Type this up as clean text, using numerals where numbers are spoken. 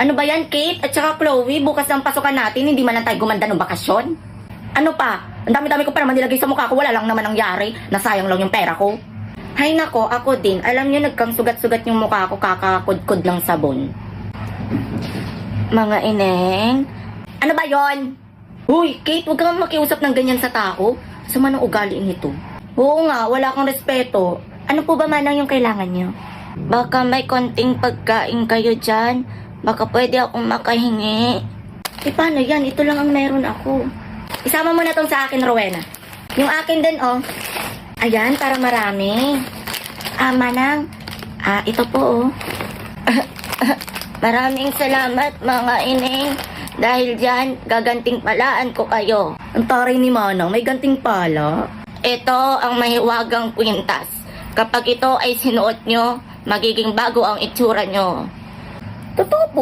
Ano ba yan, Kate? At saka Chloe, bukas ang pasukan natin, hindi man lang tayo gumanda ng bakasyon? Ano pa? Ang dami-dami ko pa naman nilagay sa mukha ko, wala lang naman nangyari. Nasayang lang yung pera ko. Hay nako, ako din. Alam nyo, nagkang sugat-sugat yung mukha ko, kakakudkod lang sabon. Mga ineng. Ano ba yon? Uy, Kate, huwag kang makiusap ng ganyan sa tao. Sama ng ugali nito. Oo nga, wala kang respeto. Ano po ba manang yung kailangan nyo? Baka may konting pagkain kayo dyan. Baka pwede akong makahingi. Eh paano yan? Ito lang ang meron ako. Isama mo na tong sa akin, Rowena. Yung akin din, oh. Ayan, para marami. Manang. Ito po, oh. Maraming salamat, mga ineng. Dahil dyan, gaganting palaan ko kayo. Ang taray ni Manang, may ganting pala. Ito ang mahiwagang kwintas. Kapag ito ay sinuot nyo, magiging bago ang itsura nyo. Totoo po